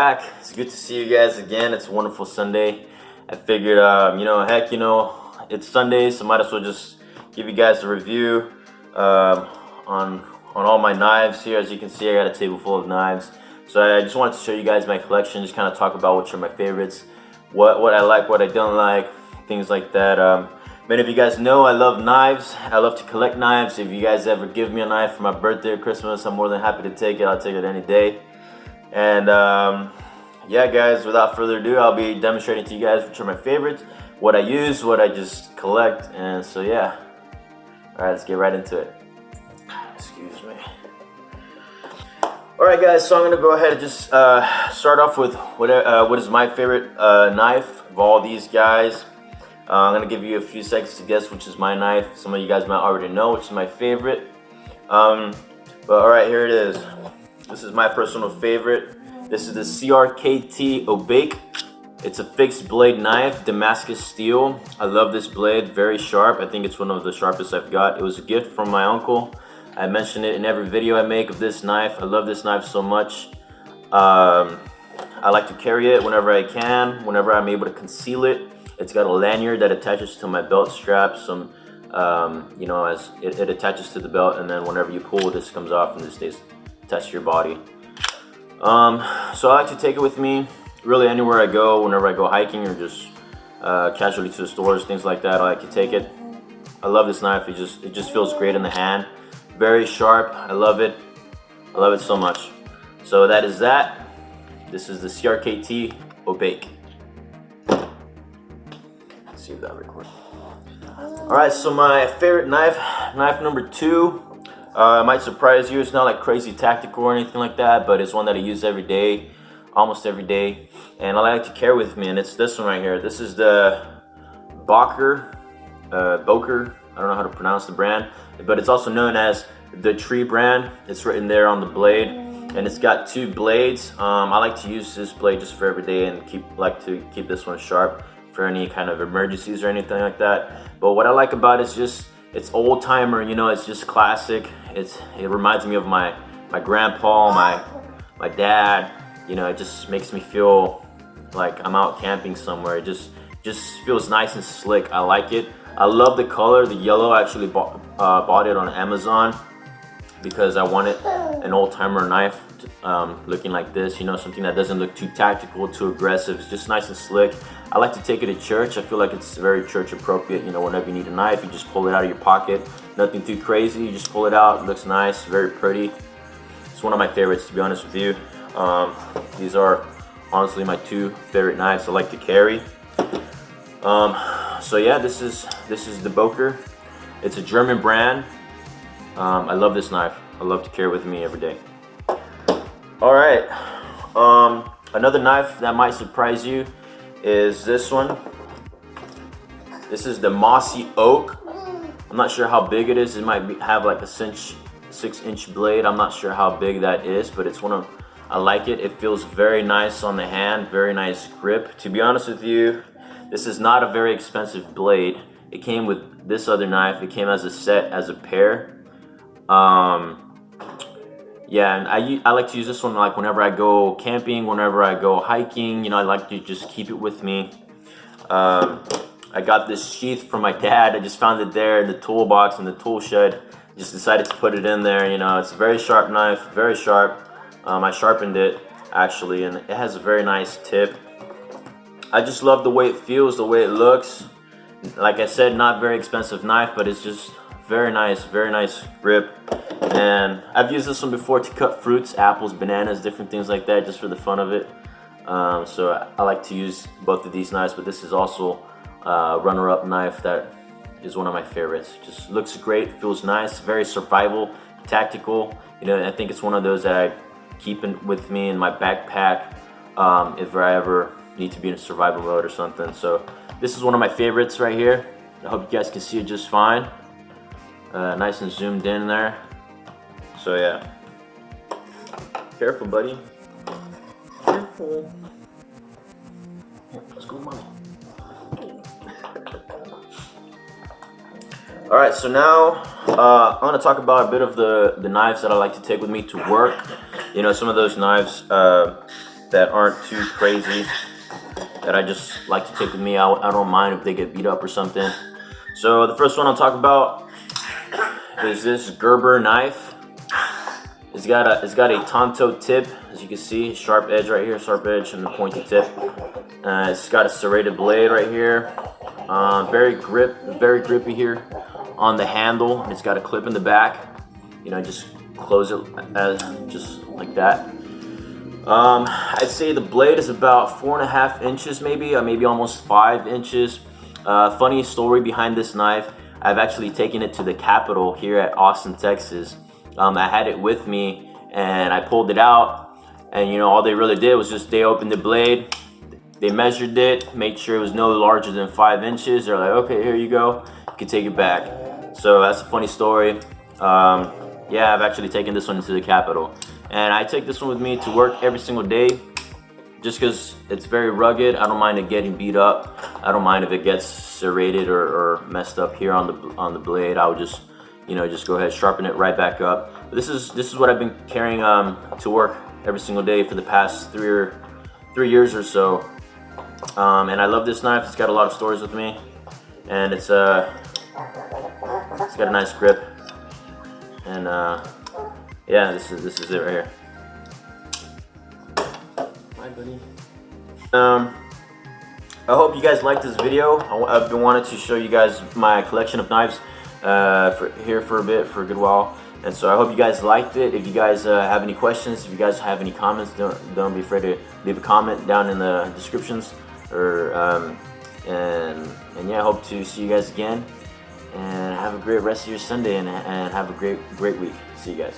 back. It's good to see you guys again. It's a wonderful Sunday. I figured, heck, it's Sunday, so might as well just give you guys a review on all my knives here. As you can see, I got a table full of knives. So I just wanted to show you guys my collection, just kind of talk about which are my favorites, what I like, what I don't like, things like that. Many of you guys know I love knives. I love to collect knives. If you guys ever give me a knife for my birthday or Christmas, I'm more than happy to take it. I'll take it any day. And yeah, guys, without further ado, I'll be demonstrating to you guys which are my favorites, what I use, what I just collect, and so yeah. All right, let's get right into it. Excuse me. All right, guys, so I'm gonna go ahead and just start off with what is my favorite knife of all these guys. I'm gonna give you a few seconds to guess which is my knife. Some of you guys might already know which is my favorite. But all right, here it is. This is my personal favorite. This is the CRKT Obake. It's a fixed blade knife, Damascus steel. I love this blade, very sharp. I think it's one of the sharpest I've got. It was a gift from my uncle. I mention it in every video I make of this knife. I love this knife so much. I like to carry it whenever I can, whenever I'm able to conceal it. It's got a lanyard that attaches to my belt strap. As it attaches to the belt, and then whenever you pull, this comes off and this stays attached to your body. So I like to take it with me really anywhere I go, whenever I go hiking or just casually to the stores, things like that. I like to take it. I love this knife. It just feels great in the hand. Very sharp. I love it. I love it so much. So that is that. This is the CRKT Obake. Let's see if that records. All right, so my favorite knife number 2. It might surprise you. It's not like crazy tactical or anything like that, but it's one that I use every day, almost every day, and I like to carry with me. And it's this one right here. This is the Boker. I don't know how to pronounce the brand, but it's also known as the Tree brand. It's written there on the blade, and it's got 2 blades. I like to use this blade just for every day, and like to keep this one sharp for any kind of emergencies or anything like that. But what I like about it is it's old timer. It's just classic. It reminds me of my grandpa, my dad. It just makes me feel like I'm out camping somewhere. It just feels nice and slick. I like it. I love the color, the yellow. I actually bought it on Amazon because I wanted an old-timer knife looking like this, something that doesn't look too tactical, too aggressive. It's just nice and slick. I like to take it to church. I feel like it's very church appropriate. Whenever you need a knife, you just pull it out of your pocket. Nothing too crazy. You just pull it out. It looks nice, very pretty. It's one of my favorites, to be honest with you. These are honestly my 2 favorite knives I like to carry. So yeah, this is the Boker. It's a German brand. I love this knife. I love to carry it with me every day. All right, another knife that might surprise you is this one. This is the Mossy Oak. I'm not sure how big it is. It might have like a 6-inch blade. I'm not sure how big that is, but I like it. It feels very nice on the hand, very nice grip. To be honest with you, this is not a very expensive blade. It came with this other knife. It came as a set, as a pair. Yeah, and I like to use this one like whenever I go camping, whenever I go hiking. I like to just keep it with me. I got this sheath from my dad. I just found it there in the toolbox in the tool shed. Just decided to put it in there. It's a very sharp knife, very sharp. I sharpened it actually, and it has a very nice tip. I just love the way it feels, the way it looks. Like I said, not very expensive knife, but it's just very nice grip. And I've used this one before to cut fruits, apples, bananas, different things like that, just for the fun of it. So I like to use both of these knives, but this is also a runner-up knife that is one of my favorites. Just looks great, feels nice, very survival, tactical. I think it's one of those that I keep with me in my backpack if I ever need to be in a survival mode or something. So this is one of my favorites right here. I hope you guys can see it just fine. Nice and zoomed in there. So yeah. Careful, buddy. Careful. Here, let's go, mommy. All right, so now I'm gonna talk about a bit of the knives that I like to take with me to work. Some of those knives that that aren't too crazy, that I just like to take with me. I don't mind if they get beat up or something. So the first one I'll talk about is this Gerber knife. It's got a Tonto tip, as you can see, sharp edge right here, sharp edge and the pointy tip. It's got a serrated blade right here. Very grippy here on the handle. It's got a clip in the back. You know, just close it just like that. I'd say the blade is about 4.5 inches, maybe almost 5 inches. Funny story behind this knife. I've actually taken it to the Capitol here at Austin, Texas. I had it with me and I pulled it out, and you know, all they really did was just they opened the blade, they measured it, made sure it was no larger than 5 inches. They're like, okay, here you go, you can take it back. So that's a funny story. Yeah, I've actually taken this one to the Capitol, and I take this one with me to work every single day, just because it's very rugged. I don't mind it getting beat up. I don't mind if it gets serrated or messed up here on the blade. I would just, you know, just go ahead, sharpen it right back up. But this is what I've been carrying to work every single day for the past 3 years or so. And I love this knife. It's got a lot of stories with me, and it's got a nice grip. And yeah, this is it right here. Hi, buddy. I hope you guys liked this video. I've been wanting to show you guys my collection of knives for a good while, and so I hope you guys liked it. If you guys have any questions, if you guys have any comments, don't be afraid to leave a comment down in the descriptions. Or and yeah, I hope to see you guys again, and have a great rest of your Sunday, and have a great week. See you guys.